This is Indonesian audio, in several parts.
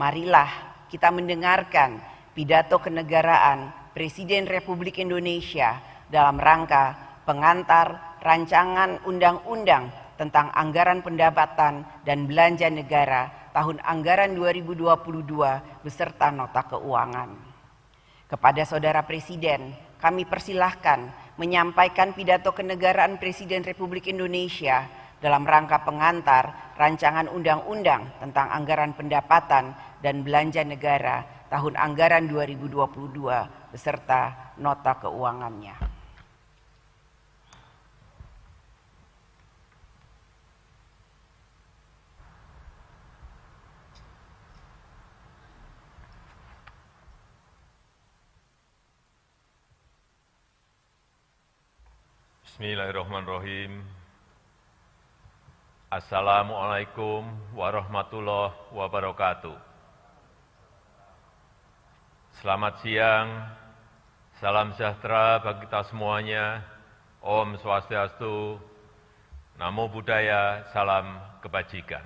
marilah kita mendengarkan pidato kenegaraan Presiden Republik Indonesia dalam rangka pengantar rancangan undang-undang tentang anggaran pendapatan dan belanja negara tahun anggaran 2022 beserta nota keuangan. Kepada Saudara Presiden, kami persilahkan menyampaikan pidato kenegaraan Presiden Republik Indonesia dalam rangka pengantar rancangan undang-undang tentang anggaran pendapatan dan belanja negara tahun anggaran 2022 beserta nota keuangannya. Bismillahirrahmanirrahim. Assalamualaikum warahmatullahi wabarakatuh. Selamat siang, salam sejahtera bagi kita semuanya. Om Swastiastu, Namo Buddhaya, salam kebajikan.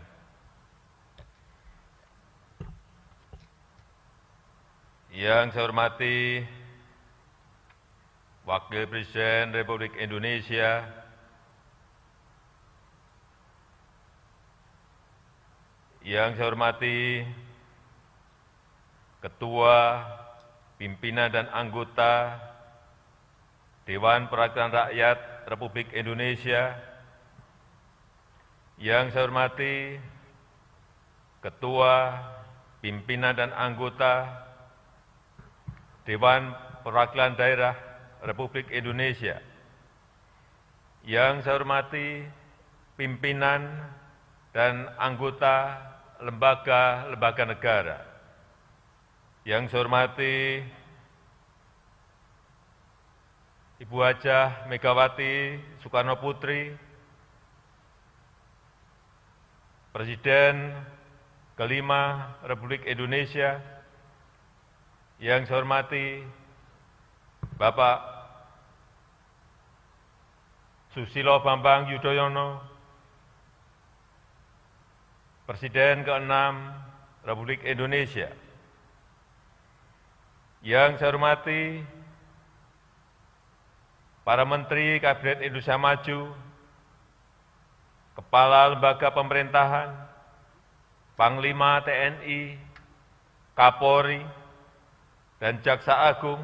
Yang saya hormati Wakil Presiden Republik Indonesia, yang saya hormati Ketua, Pimpinan dan Anggota Dewan Perwakilan Rakyat Republik Indonesia, yang saya hormati Ketua, Pimpinan dan Anggota Dewan Perwakilan Daerah Republik Indonesia, yang saya hormati pimpinan dan anggota lembaga-lembaga negara, yang saya hormati Ibu Hajah Megawati Soekarno Putri, Presiden kelima Republik Indonesia, yang saya hormati Bapak Susilo Bambang Yudhoyono, Presiden ke-6 Republik Indonesia, yang saya hormati para Menteri Kabinet Indonesia Maju, Kepala Lembaga Pemerintahan, Panglima TNI, Kapolri, dan Jaksa Agung,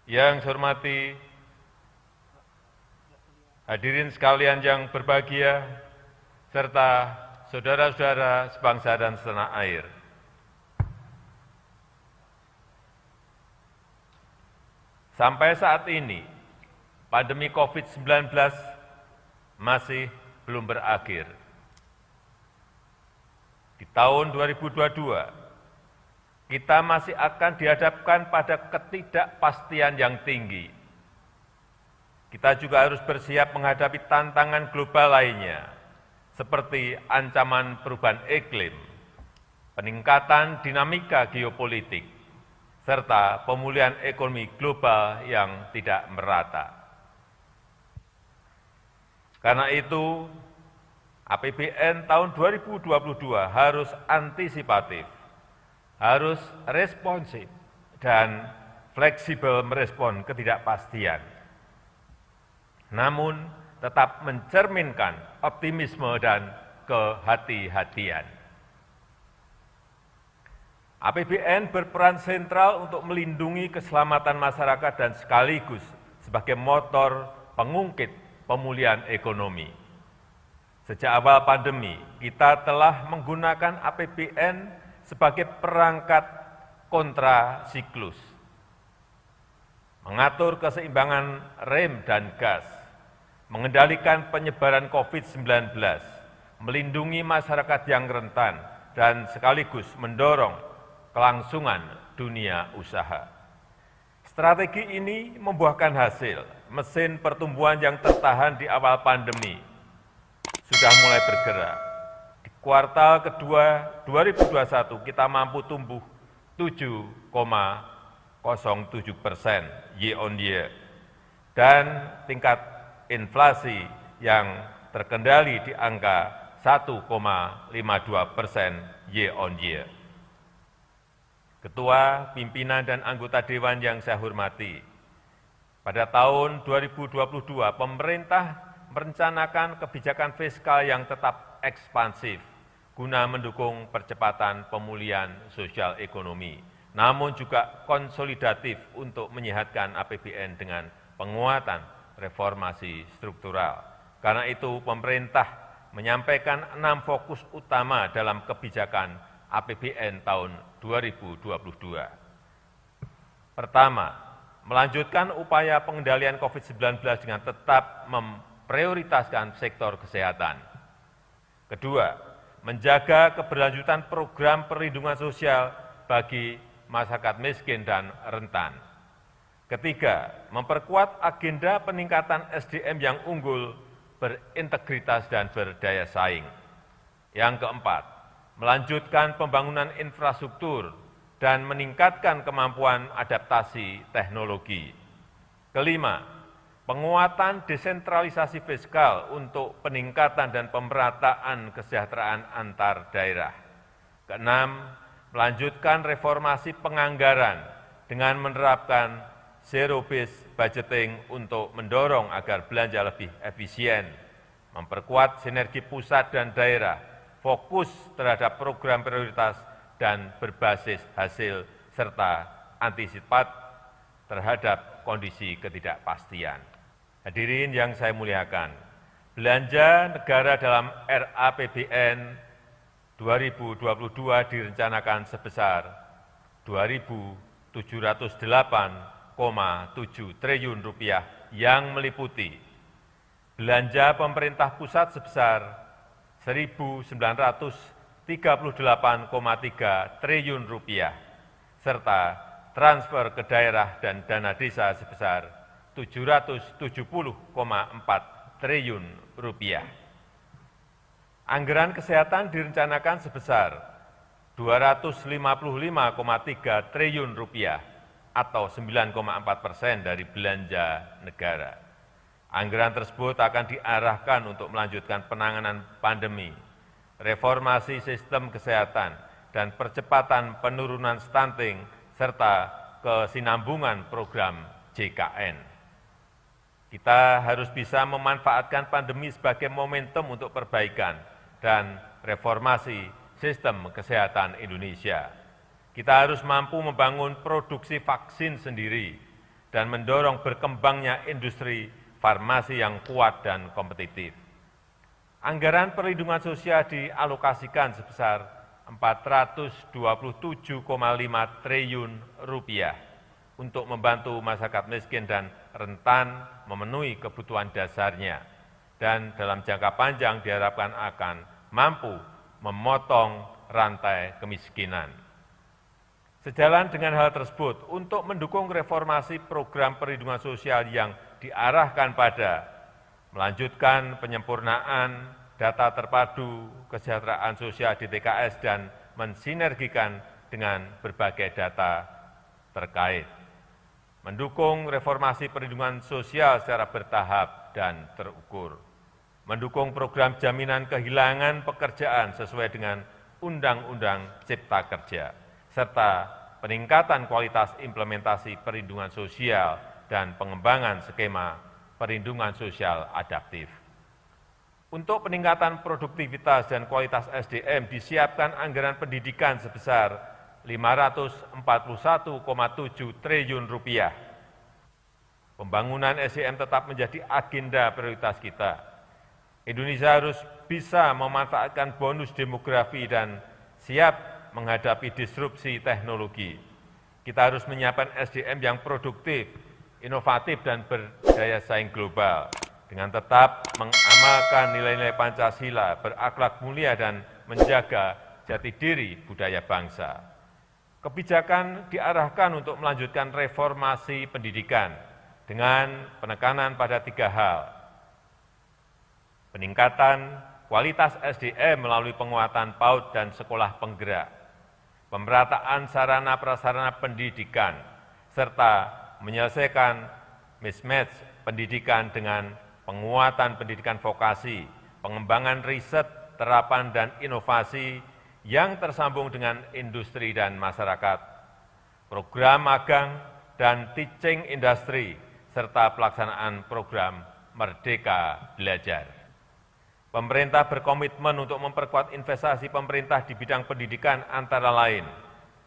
yang saya hormati hadirin sekalian yang berbahagia, serta saudara-saudara sebangsa dan setanah air. Sampai saat ini, pandemi COVID-19 masih belum berakhir. Di tahun 2022, kita masih akan dihadapkan pada ketidakpastian yang tinggi. Kita juga harus bersiap menghadapi tantangan global lainnya, seperti ancaman perubahan iklim, peningkatan dinamika geopolitik, serta pemulihan ekonomi global yang tidak merata. Karena itu, APBN tahun 2022 harus antisipatif, harus responsif, dan fleksibel merespon ketidakpastian. Namun, tetap mencerminkan optimisme dan kehati-hatian. APBN berperan sentral untuk melindungi keselamatan masyarakat dan sekaligus sebagai motor pengungkit pemulihan ekonomi. Sejak awal pandemi, kita telah menggunakan APBN sebagai perangkat kontrasiklus, mengatur keseimbangan rem dan gas, mengendalikan penyebaran COVID-19, melindungi masyarakat yang rentan, dan sekaligus mendorong kelangsungan dunia usaha. Strategi ini membuahkan hasil. Mesin pertumbuhan yang tertahan di awal pandemi sudah mulai bergerak. Di kuartal kedua 2021 kita mampu tumbuh 7,07% year on year, dan tingkat inflasi yang terkendali di angka 1,52% year-on-year. Ketua, pimpinan, dan anggota Dewan yang saya hormati, pada tahun 2022 pemerintah merencanakan kebijakan fiskal yang tetap ekspansif guna mendukung percepatan pemulihan sosial ekonomi, namun juga konsolidatif untuk menyehatkan APBN dengan penguatan reformasi struktural. Karena itu, pemerintah menyampaikan 6 fokus utama dalam kebijakan APBN tahun 2022. Pertama, melanjutkan upaya pengendalian COVID-19 dengan tetap memprioritaskan sektor kesehatan. Kedua, menjaga keberlanjutan program perlindungan sosial bagi masyarakat miskin dan rentan. Ketiga, memperkuat agenda peningkatan SDM yang unggul, berintegritas, dan berdaya saing. Yang keempat, melanjutkan pembangunan infrastruktur dan meningkatkan kemampuan adaptasi teknologi. Kelima, penguatan desentralisasi fiskal untuk peningkatan dan pemerataan kesejahteraan antar daerah. Keenam, melanjutkan reformasi penganggaran dengan menerapkan zero-based budgeting untuk mendorong agar belanja lebih efisien, memperkuat sinergi pusat dan daerah, fokus terhadap program prioritas dan berbasis hasil, serta antisipasi terhadap kondisi ketidakpastian. Hadirin yang saya muliakan, belanja negara dalam RAPBN 2022 direncanakan sebesar Rp2.708,7 triliun yang meliputi belanja pemerintah pusat sebesar Rp1.938,3 triliun serta transfer ke daerah dan dana desa sebesar Rp770,4 triliun. Anggaran kesehatan direncanakan sebesar Rp255,3 triliun atau 9,4% dari belanja negara. Anggaran tersebut akan diarahkan untuk melanjutkan penanganan pandemi, reformasi sistem kesehatan, dan percepatan penurunan stunting, serta kesinambungan program JKN. Kita harus bisa memanfaatkan pandemi sebagai momentum untuk perbaikan dan reformasi sistem kesehatan Indonesia. Kita harus mampu membangun produksi vaksin sendiri dan mendorong berkembangnya industri farmasi yang kuat dan kompetitif. Anggaran perlindungan sosial dialokasikan sebesar Rp427,5 triliun untuk membantu masyarakat miskin dan rentan memenuhi kebutuhan dasarnya, dan dalam jangka panjang diharapkan akan mampu memotong rantai kemiskinan. Sejalan dengan hal tersebut, untuk mendukung reformasi program perlindungan sosial yang diarahkan pada melanjutkan penyempurnaan data terpadu kesejahteraan sosial di TKS dan mensinergikan dengan berbagai data terkait, mendukung reformasi perlindungan sosial secara bertahap dan terukur, mendukung program jaminan kehilangan pekerjaan sesuai dengan Undang-Undang Cipta Kerja, serta peningkatan kualitas implementasi perlindungan sosial dan pengembangan skema perlindungan sosial adaptif. Untuk peningkatan produktivitas dan kualitas SDM disiapkan anggaran pendidikan sebesar Rp541,7 triliun. Pembangunan SDM tetap menjadi agenda prioritas kita. Indonesia harus bisa memanfaatkan bonus demografi dan siap menghadapi disrupsi teknologi. Kita harus menyiapkan SDM yang produktif, inovatif, dan berdaya saing global, dengan tetap mengamalkan nilai-nilai Pancasila, berakhlak mulia, dan menjaga jati diri budaya bangsa. Kebijakan diarahkan untuk melanjutkan reformasi pendidikan dengan penekanan pada 3 hal. Peningkatan kualitas SDM melalui penguatan PAUD dan sekolah penggerak, pemerataan sarana prasarana pendidikan, serta menyelesaikan mismatch pendidikan dengan penguatan pendidikan vokasi, pengembangan riset terapan dan inovasi yang tersambung dengan industri dan masyarakat, program magang dan teaching industry, serta pelaksanaan program Merdeka Belajar. Pemerintah berkomitmen untuk memperkuat investasi pemerintah di bidang pendidikan antara lain,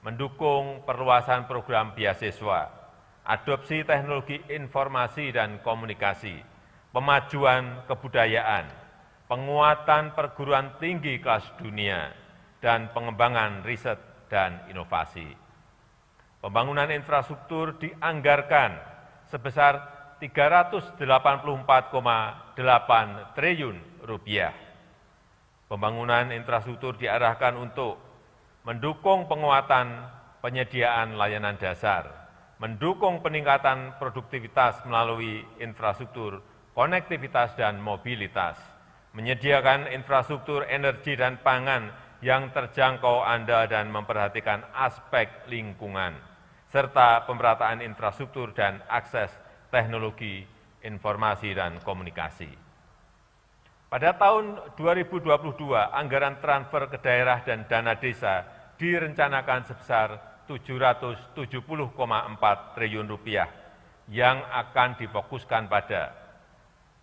mendukung perluasan program beasiswa, adopsi teknologi informasi dan komunikasi, pemajuan kebudayaan, penguatan perguruan tinggi kelas dunia, dan pengembangan riset dan inovasi. Pembangunan infrastruktur dianggarkan sebesar Rp384,8 triliun. Pembangunan infrastruktur diarahkan untuk mendukung penguatan penyediaan layanan dasar, mendukung peningkatan produktivitas melalui infrastruktur konektivitas dan mobilitas, menyediakan infrastruktur energi dan pangan yang terjangkau andal dan memperhatikan aspek lingkungan, serta pemerataan infrastruktur dan akses teknologi informasi dan komunikasi. Pada tahun 2022, anggaran transfer ke daerah dan dana desa direncanakan sebesar Rp770,4 triliun yang akan difokuskan pada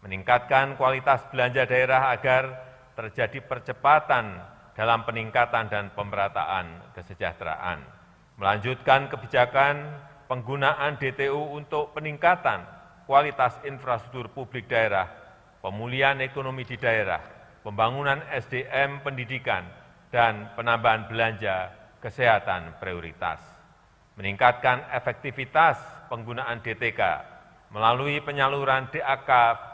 meningkatkan kualitas belanja daerah agar terjadi percepatan dalam peningkatan dan pemerataan kesejahteraan, melanjutkan kebijakan penggunaan DTU untuk peningkatan kualitas infrastruktur publik daerah, pemulihan ekonomi di daerah, pembangunan SDM pendidikan, dan penambahan belanja kesehatan prioritas. Meningkatkan efektivitas penggunaan DTK melalui penyaluran DAK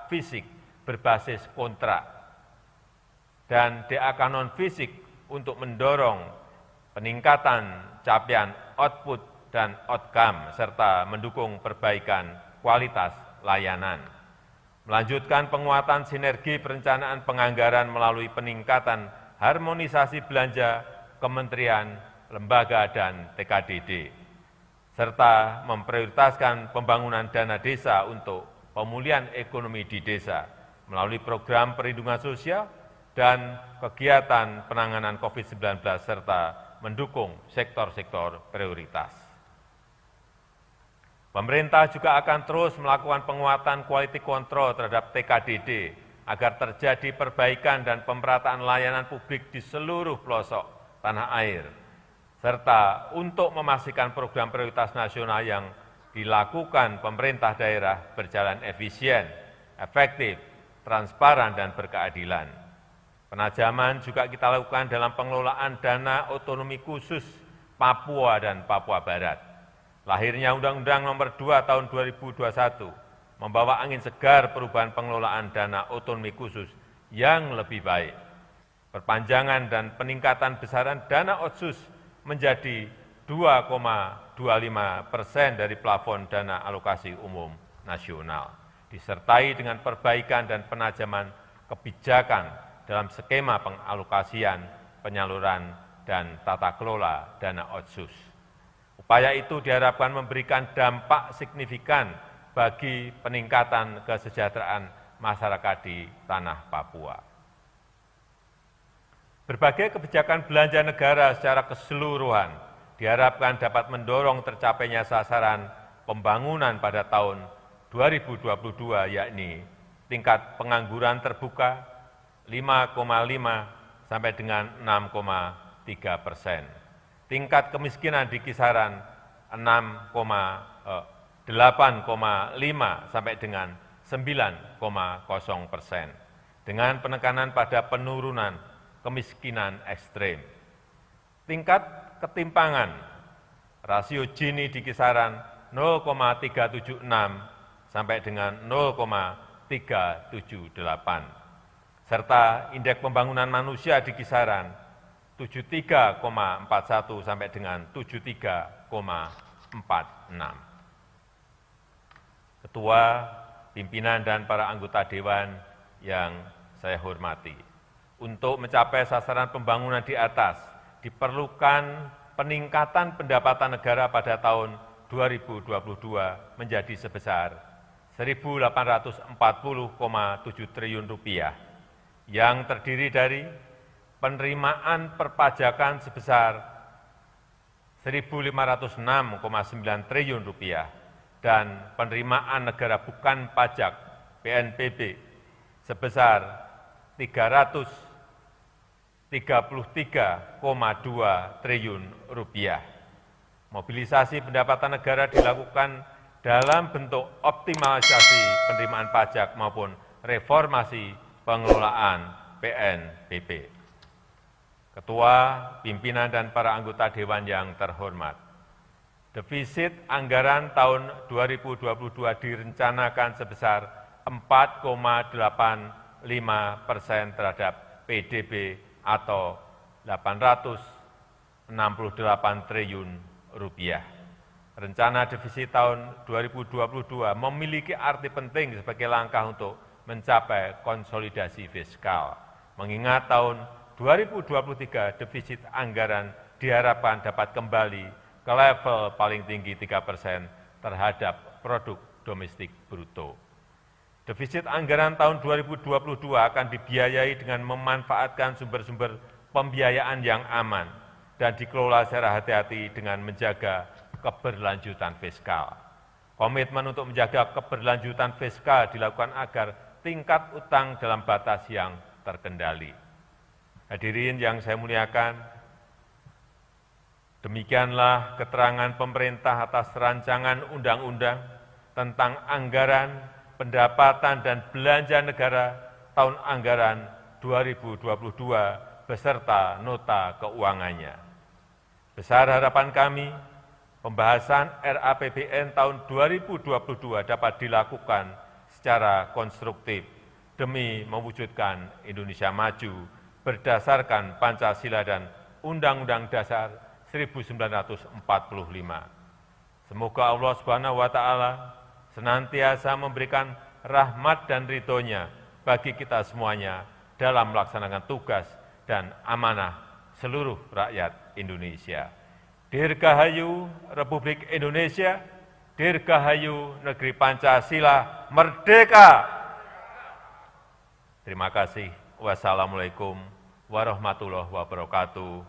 fisik berbasis kontrak dan DAK non-fisik untuk mendorong peningkatan capaian output dan outcome, serta mendukung perbaikan kualitas layanan. Melanjutkan penguatan sinergi perencanaan penganggaran melalui peningkatan harmonisasi belanja kementerian, lembaga, dan TKDD, serta memprioritaskan pembangunan dana desa untuk pemulihan ekonomi di desa melalui program perlindungan sosial dan kegiatan penanganan COVID-19, serta mendukung sektor-sektor prioritas. Pemerintah juga akan terus melakukan penguatan quality control terhadap TKDD agar terjadi perbaikan dan pemerataan layanan publik di seluruh pelosok tanah air, serta untuk memastikan program prioritas nasional yang dilakukan pemerintah daerah berjalan efisien, efektif, transparan, dan berkeadilan. Penajaman juga kita lakukan dalam pengelolaan dana otonomi khusus Papua dan Papua Barat. Lahirnya Undang-Undang Nomor 2 Tahun 2021 membawa angin segar perubahan pengelolaan dana otonomi khusus yang lebih baik. Perpanjangan dan peningkatan besaran dana otsus menjadi 2,25% dari plafon dana alokasi umum nasional, disertai dengan perbaikan dan penajaman kebijakan dalam skema pengalokasian, penyaluran, dan tata kelola dana otsus. Upaya itu diharapkan memberikan dampak signifikan bagi peningkatan kesejahteraan masyarakat di tanah Papua. Berbagai kebijakan belanja negara secara keseluruhan diharapkan dapat mendorong tercapainya sasaran pembangunan pada tahun 2022, yakni tingkat pengangguran terbuka 5,5 sampai dengan 6,3%. Tingkat kemiskinan di kisaran 8,5 sampai dengan 9,0%, dengan penekanan pada penurunan kemiskinan ekstrem. Tingkat ketimpangan rasio Gini di kisaran 0,376 sampai dengan 0,378, serta indeks pembangunan manusia di kisaran 73,41 sampai dengan 73,46. Ketua, pimpinan, dan para anggota Dewan yang saya hormati, untuk mencapai sasaran pembangunan di atas diperlukan peningkatan pendapatan negara pada tahun 2022 menjadi sebesar Rp1.840,7 triliun, yang terdiri dari penerimaan perpajakan sebesar Rp1.506,9 triliun dan penerimaan negara bukan pajak PNBP sebesar Rp333,2 triliun. Mobilisasi pendapatan negara dilakukan dalam bentuk optimalisasi penerimaan pajak maupun reformasi pengelolaan PNBP. Ketua, pimpinan, dan para anggota Dewan yang terhormat, defisit anggaran tahun 2022 direncanakan sebesar 4,85% terhadap PDB atau Rp868 triliun. Rencana defisit tahun 2022 memiliki arti penting sebagai langkah untuk mencapai konsolidasi fiskal. Mengingat tahun 2023 defisit anggaran diharapkan dapat kembali ke level paling tinggi 3% terhadap produk domestik bruto. Defisit anggaran tahun 2022 akan dibiayai dengan memanfaatkan sumber-sumber pembiayaan yang aman dan dikelola secara hati-hati dengan menjaga keberlanjutan fiskal. Komitmen untuk menjaga keberlanjutan fiskal dilakukan agar tingkat utang dalam batas yang terkendali. Hadirin yang saya muliakan, demikianlah keterangan pemerintah atas rancangan undang-undang tentang anggaran, pendapatan, dan belanja negara tahun anggaran 2022 beserta nota keuangannya. Besar harapan kami, pembahasan RAPBN tahun 2022 dapat dilakukan secara konstruktif demi mewujudkan Indonesia maju berdasarkan Pancasila dan Undang-Undang Dasar 1945. Semoga Allah Subhanahu wa Ta'ala senantiasa memberikan rahmat dan ridho-Nya bagi kita semuanya dalam melaksanakan tugas dan amanah seluruh rakyat Indonesia. Dirgahayu Republik Indonesia, Dirgahayu Negeri Pancasila Merdeka! Terima kasih. Wassalamualaikum warahmatullahi wabarakatuh.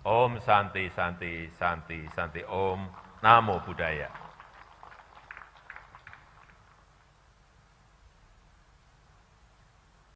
Om Santi Santi Santi Santi Om Namo Buddhaya.